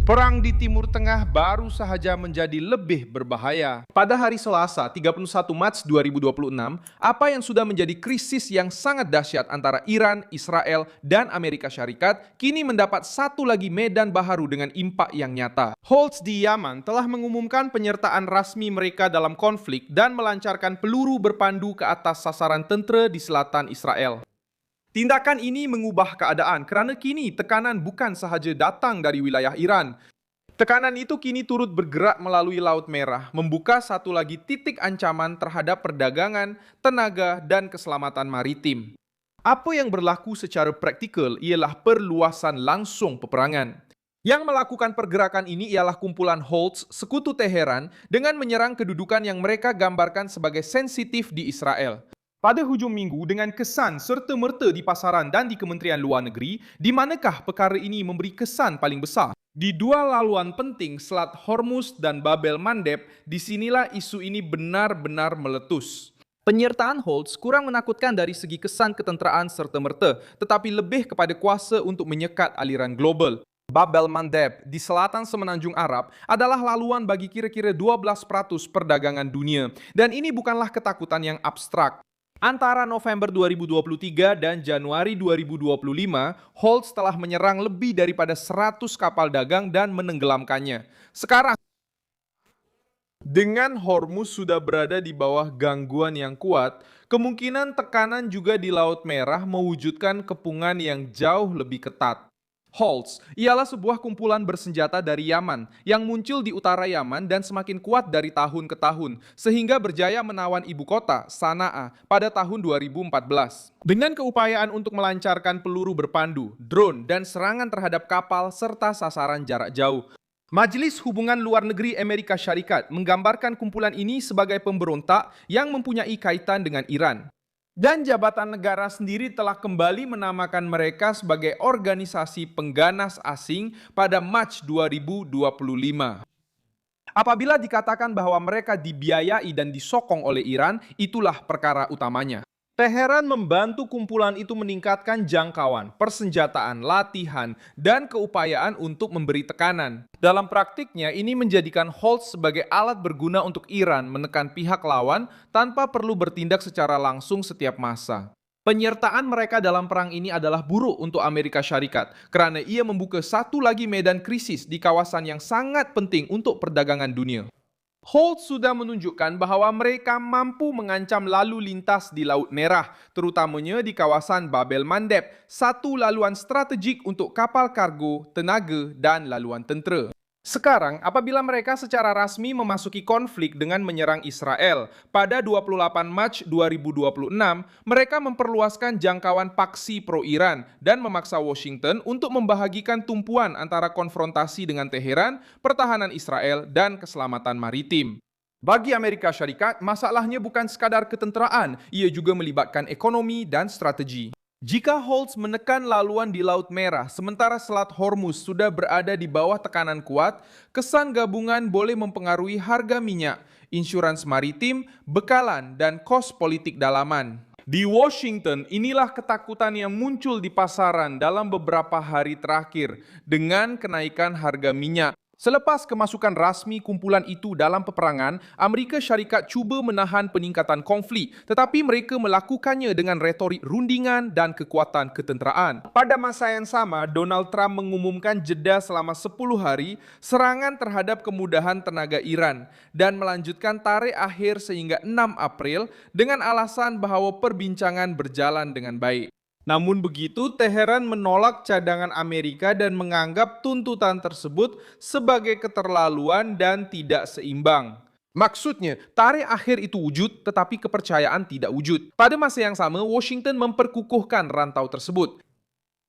Perang di Timur Tengah baru sahaja menjadi lebih berbahaya. Pada hari Selasa, 31 Maret 2026, apa yang sudah menjadi krisis yang sangat dahsyat antara Iran, Israel, dan Amerika Syarikat kini mendapat satu lagi medan baharu dengan impak yang nyata. Houthi di Yaman telah mengumumkan penyertaan rasmi mereka dalam konflik dan melancarkan peluru berpandu ke atas sasaran tentera di selatan Israel. Tindakan ini mengubah keadaan kerana kini tekanan bukan sahaja datang dari wilayah Iran. Tekanan itu kini turut bergerak melalui Laut Merah, membuka satu lagi titik ancaman terhadap perdagangan, tenaga, dan keselamatan maritim. Apa yang berlaku secara praktikal ialah perluasan langsung peperangan. Yang melakukan pergerakan ini ialah kumpulan Houthi, sekutu Teheran, dengan menyerang kedudukan yang mereka gambarkan sebagai sensitif di Israel. Pada hujung minggu, dengan kesan serta-merta di pasaran dan di Kementerian Luar Negeri, di manakah perkara ini memberi kesan paling besar? Di dua laluan penting, Selat Hormuz dan Bab el-Mandeb, disinilah isu ini benar-benar meletus. Penyertaan Houthi kurang menakutkan dari segi kesan ketenteraan serta-merta, tetapi lebih kepada kuasa untuk menyekat aliran global. Bab el-Mandeb di selatan Semenanjung Arab adalah laluan bagi kira-kira 12% perdagangan dunia, dan ini bukanlah ketakutan yang abstrak. Antara November 2023 dan Januari 2025, Houthi telah menyerang lebih daripada 100 kapal dagang dan menenggelamkannya. Sekarang, dengan Hormuz sudah berada di bawah gangguan yang kuat, kemungkinan tekanan juga di Laut Merah mewujudkan kepungan yang jauh lebih ketat. Houthi ialah sebuah kumpulan bersenjata dari Yaman yang muncul di utara Yaman dan semakin kuat dari tahun ke tahun, sehingga berjaya menawan ibu kota, Sana'a, pada tahun 2014. Dengan keupayaan untuk melancarkan peluru berpandu, drone, dan serangan terhadap kapal serta sasaran jarak jauh. Majelis Hubungan Luar Negeri Amerika Syarikat menggambarkan kumpulan ini sebagai pemberontak yang mempunyai kaitan dengan Iran. Dan Jabatan Negara sendiri telah kembali menamakan mereka sebagai organisasi pengganas asing pada Mac 2025. Apabila dikatakan bahwa mereka dibiayai dan disokong oleh Iran, itulah perkara utamanya. Teheran membantu kumpulan itu meningkatkan jangkauan, persenjataan, latihan, dan keupayaan untuk memberi tekanan. Dalam praktiknya, ini menjadikan Houthi sebagai alat berguna untuk Iran menekan pihak lawan tanpa perlu bertindak secara langsung setiap masa. Penyertaan mereka dalam perang ini adalah buruk untuk Amerika Syarikat kerana ia membuka satu lagi medan krisis di kawasan yang sangat penting untuk perdagangan dunia. Houthi sudah menunjukkan bahawa mereka mampu mengancam lalu lintas di Laut Merah, terutamanya di kawasan Bab el-Mandeb, satu laluan strategik untuk kapal kargo, tenaga dan laluan tentera. Sekarang, apabila mereka secara rasmi memasuki konflik dengan menyerang Israel, pada 28 Mac 2026, mereka memperluaskan jangkauan paksi pro-Iran dan memaksa Washington untuk membahagikan tumpuan antara konfrontasi dengan Teheran, pertahanan Israel, dan keselamatan maritim. Bagi Amerika Syarikat, masalahnya bukan sekadar ketenteraan, ia juga melibatkan ekonomi dan strategi. Jika Houthi menekan laluan di Laut Merah, sementara Selat Hormuz sudah berada di bawah tekanan kuat, kesan gabungan boleh mempengaruhi harga minyak, insurans maritim, bekalan, dan kos politik dalaman. Di Washington, inilah ketakutan yang muncul di pasaran dalam beberapa hari terakhir dengan kenaikan harga minyak. Selepas kemasukan rasmi kumpulan itu dalam peperangan, Amerika Syarikat cuba menahan peningkatan konflik, tetapi mereka melakukannya dengan retorik rundingan dan kekuatan ketenteraan. Pada masa yang sama, Donald Trump mengumumkan jeda selama 10 hari serangan terhadap kemudahan tenaga Iran dan melanjutkan tarikh akhir sehingga 6 April dengan alasan bahawa perbincangan berjalan dengan baik. Namun begitu, Teheran menolak cadangan Amerika dan menganggap tuntutan tersebut sebagai keterlaluan dan tidak seimbang. Maksudnya, tarikh akhir itu wujud tetapi kepercayaan tidak wujud. Pada masa yang sama, Washington memperkukuhkan rantau tersebut.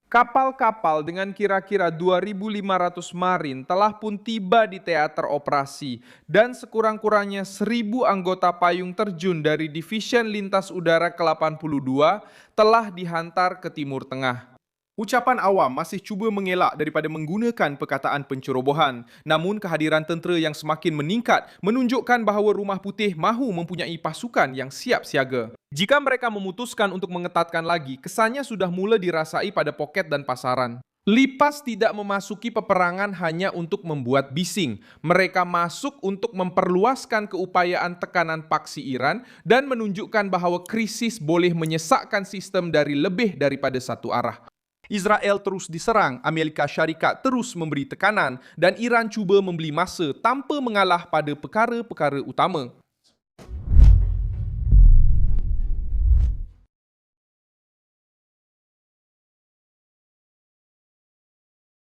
Kapal-kapal dengan kira-kira 2.500 marin telah pun tiba di teater operasi dan sekurang-kurangnya 1.000 anggota payung terjun dari Division Lintas Udara ke-82 telah dihantar ke Timur Tengah. Ucapan awam masih cuba mengelak daripada menggunakan perkataan pencerobohan. Namun kehadiran tentera yang semakin meningkat menunjukkan bahawa Rumah Putih mahu mempunyai pasukan yang siap siaga. Jika mereka memutuskan untuk mengetatkan lagi, kesannya sudah mula dirasai pada poket dan pasaran. Lipas tidak memasuki peperangan hanya untuk membuat bising. Mereka masuk untuk memperluaskan keupayaan tekanan paksi Iran dan menunjukkan bahwa krisis boleh menyesakkan sistem dari lebih daripada satu arah. Israel terus diserang, Amerika Syarikat terus memberi tekanan, dan Iran cuba membeli masa tanpa mengalah pada perkara-perkara utama.